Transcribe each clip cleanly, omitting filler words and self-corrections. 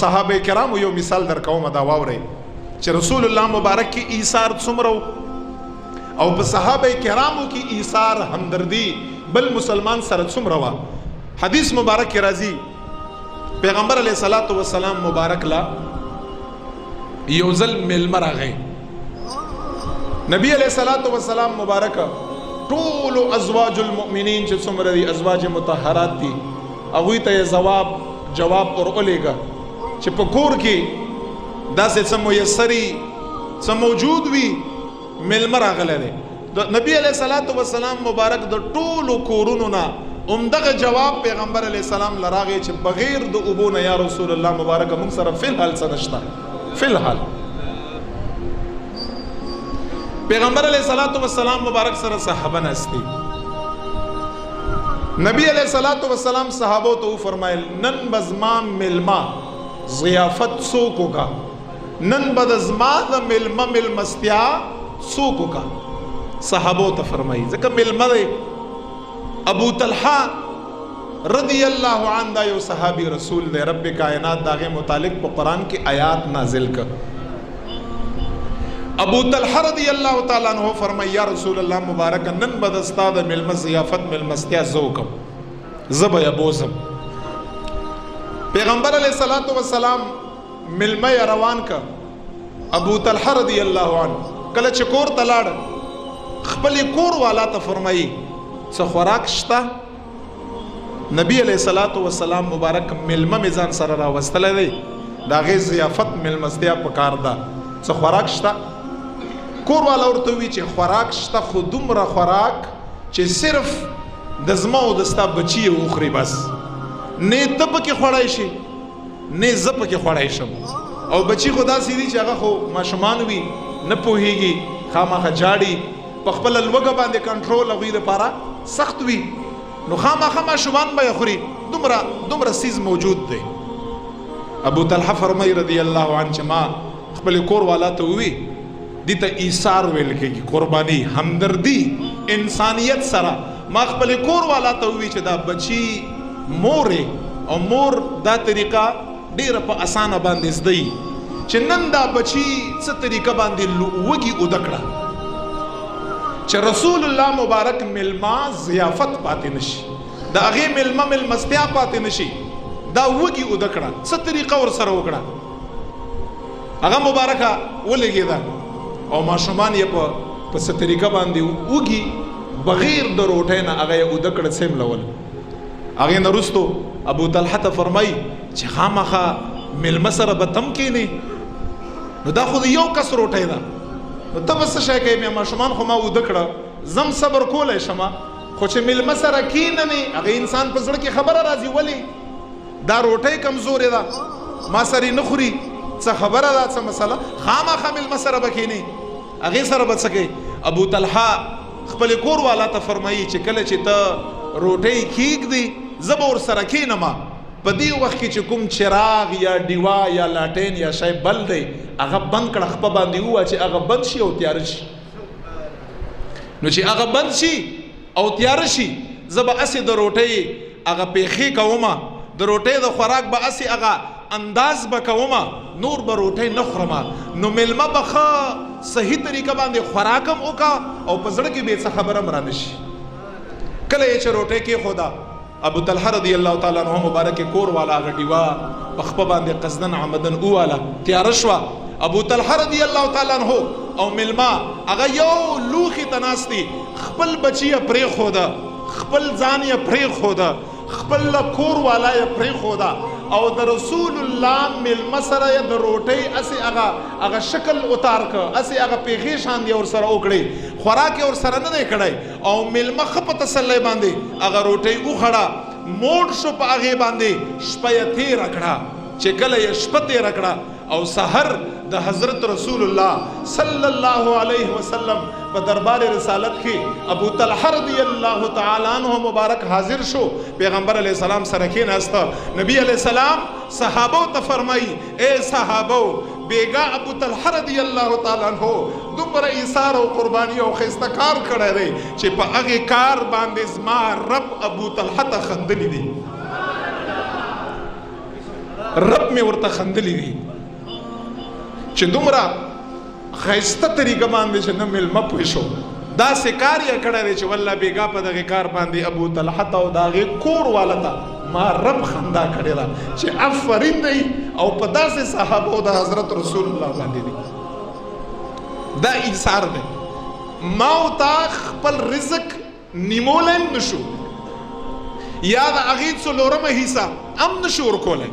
صحابه کرامو یو مثال درکوم دا واورئ چې رسول الله مبارک کې ایثار څومره او په صحابه کرامو کې ایثار همدردی بل مسلمان سره څومره وا. حدیث مبارک کې راځي پیغمبر علیه الصلاۃ والسلام مبارک لا یو ځل میلمه راغی. نبی علیه الصلاۃ والسلام مبارک ټول ازواج المؤمنین چې څومره دي ازواج مطهرات دي هغوی ته جواب ورولېږه چې په کور کې داسې څه میسري څه موجود وي میلمه راغلی دی. د نبی علیه الصلاۃ والسلام مبارک د ټولو کورونو نه همدغه جواب پیغمبر علیه السلام لراغی چې بغیر د اوبو نه یا رسول الله مبارک موږ سره فی الحال څه نشته. فی الحال پیغمبر علیه الصلاۃ والسلام مبارک سره صحابه نستی. نبی علیه الصلاۃ والسلام صحابو ته فرمایل نن بزما ملما ضیافت څوک کا نن بزما د ملما ملمستیا څوک کا. صحابو ته فرمایي ځکه ملما دی ابو طلحه رضی الله عنه دا یو صحابي رسول دی. رب کائنات داغه متعلق په قرآن کې آیات نازل کړ. ابو طلحه رضی الله تعالی عنہ فرمایا یا رسول الله مبارک نن بد استاد ملما ضیافت ملمستیا زوکم زب یا بوزم. پیغمبر علیہ الصلوۃ والسلام ملما روان کا. ابو طلحه رضی الله عنه کله چې کور تلاړ خپل کور والا ته فرمایي څه خوراک شته. نبی علیہ الصلوۃ والسلام مبارک ملما میزان سره راوستل دی دا غي ضیافت ملمستیا پکار ده څه خوراک شته. کور والا ورته وی چې خوراک شته خو دومره خوراک چې صرف د زما او د ستا بچي وخوري بس نه ته پکې خوړای شي نه زه پکې خوړای شم. او بچي خو داسې دي چې هغه خو ماشومان وي نه پوهېږي خامخا جاړي په خپله لوږه باندې کنټرول هغوی دپاره سخت وي نو خامخا ماشومان به یې خوري دومره سیز موجود دی. ابو طلحه فرمایي رضی الله عنه چې ما خپل کور والا ته ووي دې ته ایثار ویل کېږي قرباني همدردي انسانیت سره. ما خپل کور والا ته ووي چې دا بچي مورې او مور دا طریقه ډیره په اسانه باندې زده چې نن دا بچي څه طریقه باندې وږي اوده کړه چې رسول الله مبارک ملما ضیافت پاتې نشي د هغې ملما ملمستیا پاتې نشي دا وږي اوده کړه څه طریقه ورسره وکړه هغه مبارکه ولګېده او ماشومان یې په څه طریقه باندې وږي بغیر د روټۍ نه هغه یې اوده کړه څملول. هغې نه وروستو ابو طلحه ته فرمایي چې خامخا ملمه سره به تم کښېنې نو دا خو د یو کس روټۍ ده نو ته به څه شی کوې بیا ماشومان خو ما اوده کړه زم صبر کولی شمه خو چې ملمه سره کښېننې هغه انسان په زړه کې خبره راځي ولې دا روټۍ کمزورې ده ما سره یې نه خوري څه خبره ده څه مسله خامخا ملمه سره به کښېنې هغې سره به څه کوې. ابو طلحه خپل کور والا ته فرمایي چې کله چې ته روټۍ کېږدې زه به ورسره کښېنمه په دې وخت کې چې کوم چراغ یا ډیوا یا لاټین یا شی بل دی هغه بند کړه خپه باندې ووایه چې هغه بند شي او تیاره شي. نو چې هغه بند شي او تیاره شي زه به هسې د روټۍ هغه پیښې کومه د روټۍ د خوراک به هسې هغه انداز به کومه نور به روټۍ نه خورمه نو ملمه به ښه صحیح طریقه باندې خوراک هم وکړه او په زړه کې به څه خبره هم را نه شي. کله یې چې روټۍ کېښوده ابو طلحه رضی الله تعالی عنہ مبارک کور والا هغه ډیوه په خپه باندې قصدن عمدن وواله تیاره شوه. ابو طلحه رضی الله تعالی عنہ او ملما هغه یو لوښي ته ناست دي خپل بچي یې پرېښوده خپل ځان یې پرېښوده خپل کور والا یې پرېښوده او د رسول الله ملما سره یې د روټۍ هسې هغه شکل اتار که هسې هغه پیغې شان دی ورسره وکړئ خوراک یې ورسره نه دی کړی او ملما ښه په تسلی باندې هغه روټۍ وخوړه موړ شو په هغې باندې شپه یې تېره کړه چې کله یې شپه تېره کړه او سحر د حضرت رسول الله صلی الله علیه وسلم په دربار رسالت کې ابو طلحه رضی الله تعالی عنہ مبارک حاضر شو. پیغمبر علیہ السلام سره کېناسته. نبی علیہ السلام صحابو ته فرمایي اے صحابو بیگا ابو طلحه رضی الله تعالی عنہ دومره ایثار او قربانی او ښایسته کار کړی دی چې په هغې کار باندې زما رب ابو طلحه ته خندلی دی. رب مې ورته خندلی دي چې دومره ښایسته طریقه باندې چې نه میلمه پوه شو داسې کار یې کړی دی چې والله بېګا په دغې کار باندې ابو طلحه ته او د هغې کور والا ته ما رب خندا کړې ده چې افرین دی او په داسې صحابو د حضرت رسول الله باندې دی دا ایثار دی ما او تا خپل رزق نیمولی هم نشو یا د هغې څلورمه حصه هم نشو ورکولی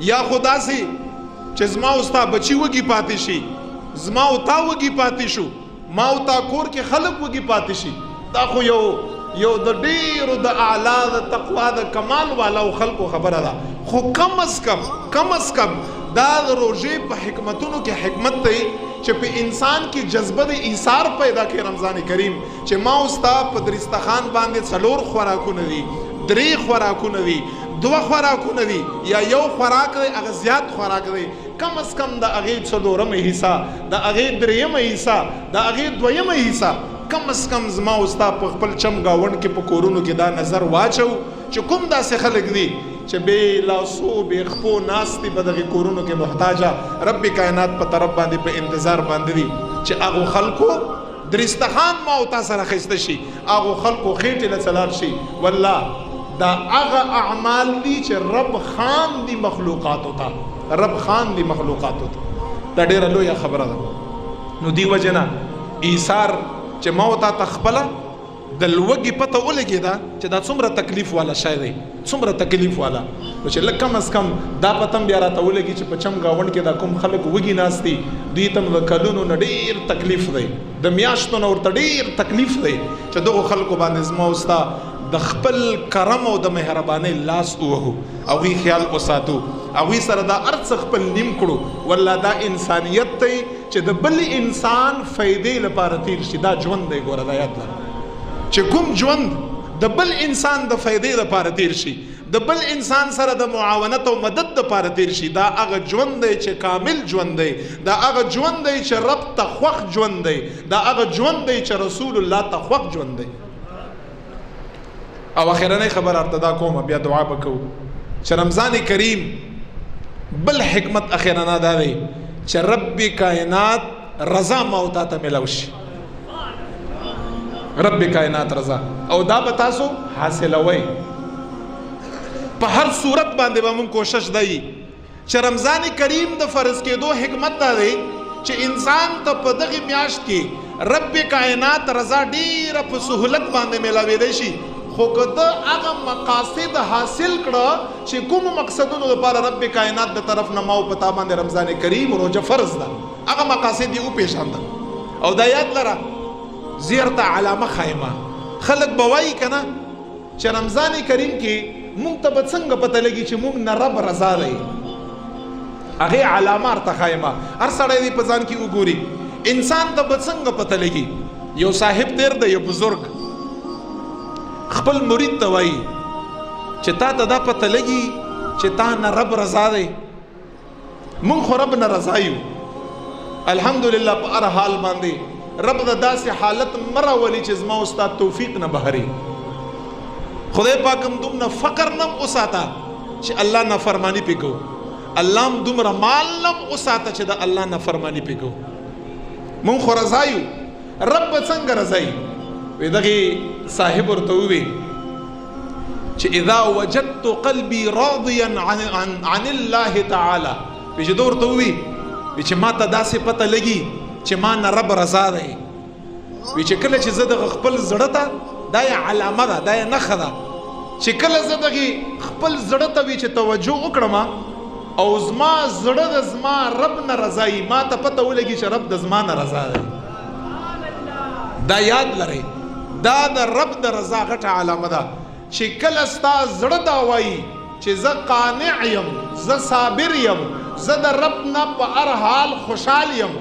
یا خو داسې چې زما او ستا بچي وږي پاتې شي زما او تا وږي پاتې شو ما او تا کور کې خلک وږي پاتې شي دا خو یو د ډیرو د اعلی د تقوا د کمال والاو خلکو خبره ده خو کم از کم دا د روژې په حکمتونو کې حکمت دی چې په انسان کې جذبه د ایثار پیدا کوي رمضان کریم چې ما او ستا په درستخان باندې 4 خوراکونه دي 3 خوراکونه دي 2 خوراکونه دي یا یو خوراک دی هغه زیات خوراک دی کم از کم د هغې 4مه حصه د هغې 3مه حصه د هغې 2مه حصه کم از کم زما او ستا په خپل چم ګاونډ کې په کورونو کې دا نظر واچو چې کوم داسې خلک دي چې بې لاسو بې خپو ناست دي په دغې کورونو کې محتاجه رب کائنات په طرف باندې په انتظار باندې دي چې هغو خلکو درستخان ما او تا سره اخیسته شي هغو خلکو خېټې له څلار شي والله دا هغه اعمال دي چې رب خان دي مخلوقاتو ته دا ډېره لویه خبره ده نو دې وجې نه ایثار چې ما او تا ته خپله د لوږې پته ولګېده چې دا څومره تکلیف والا شی دی څومره تکلیف والا نو چې لږ کم از کم دا پته هم بیا راته ولګي چې په چم ګاونډ کې دا کوم خلک وږي ناست دي دوی ته د کلونو نه ډېر تکلیف دی د میاشتو نه ورته ډېر تکلیف دی چې دغو خلکو باندې زما او ستا د خپل کرم او د مهربانۍ لاس ووهو هغوی خیال وساتو هغوی سره دا هر څه خپل نیم کړو والله دا انسانیت دی چې د بل انسان فایدې لپاره تیر شي دا ژوند دی ګوره دا یاد لره چې کوم ژوند د بل انسان د فایدې لپاره تیر شي د بل انسان سره د معاونت او مدد لپاره تیر شي دا هغه ژوند دی چې کامل ژوند دی دا هغه ژوند دی چې رب ته خوښ ژوند دی دا هغه ژوند دی چې رسول الله ته خوښ ژوند دی او اخرنۍ خبر ارتدا کوم بیا دعا وکړو چې رمضان کریم بل حکمت اخرنا دا دی چې رب کائنات رضا ما او تا ته ملو شي رب کائنات رضا او دا به تاسو حاصلوئ په هر صورت باندې به مونږ کوشش دی چې رمضان کریم د فرض کېدو حکمت دا دی چې انسان ته په دغې میاشت کې رب کائنات رضا ډیره په سهولت باندې میلاویدی شي خو که ده هغه مقاصد حاصل کړه چې کومو مقصدونو لپاره رب کائنات د طرف نه ما او په تا باندې رمضان کریم روژه فرض ده هغه مقاصد یې وپېژانده او دا یاد لره زیر ته علامه خایمه خلک به وایي که نه چې رمضان کریم کې مونږ ته به څنګه پته لګي چې مونږ نه رب رضا دی هغې علامه ورته خایمه هر سړی دې په ځان کې وګوري انسان ته به څنګه پته لګي یو صاحب تیر دی یو بزرگ خپل مرید ته وایي چې تا ته دا پته لګي چې تا نه رب رضا دی مونږ خو رب نه رضا یو الحمدلله په هر حال باندې رب د داسې حالت مه راولي چې زما او ستا توفیق نه بهري خدای پاک هم دومره فقر نه وساته چې الله نافرماني پې کوو الله هم دومره مال نه وساته چې د الله نافرماني پې کوو مونږ خو رضا یو رب به څنګه رضا یي وی دغې صاحب ورته ووي چې اذا وجدت قلبي راضيا عن الله تعالی وی چې ده ورته ووي چې ما ته داسې پته لګي چې ما نه رب رضا دی وی چې کله چې زه دغه خپل زړه ته دا یې علامه ده دا یې نښه ده چې کله زه دغې خپل زړه ته وي چې توجه وکړم او زما زړه د زما رب نه رضا یي ما ته پته ولګي چې رب د زما نه رضا دی دا یاد لرئ دا د رب د رضا غټه علامه ده چې کله ستا زړه دا وایي چې زه قانع یم زه صابر یم زه د رب نه په هر حال خوشحال یم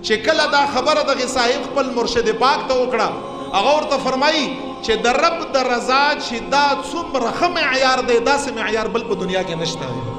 چې کله دا خبره دغې صاحب خپل مرشد پاک ته وکړه هغه ورته فرمایي چې د رب د رضا چې دا څومره ښه معیار دی داسې معیار بل په دنیا کې نشته دی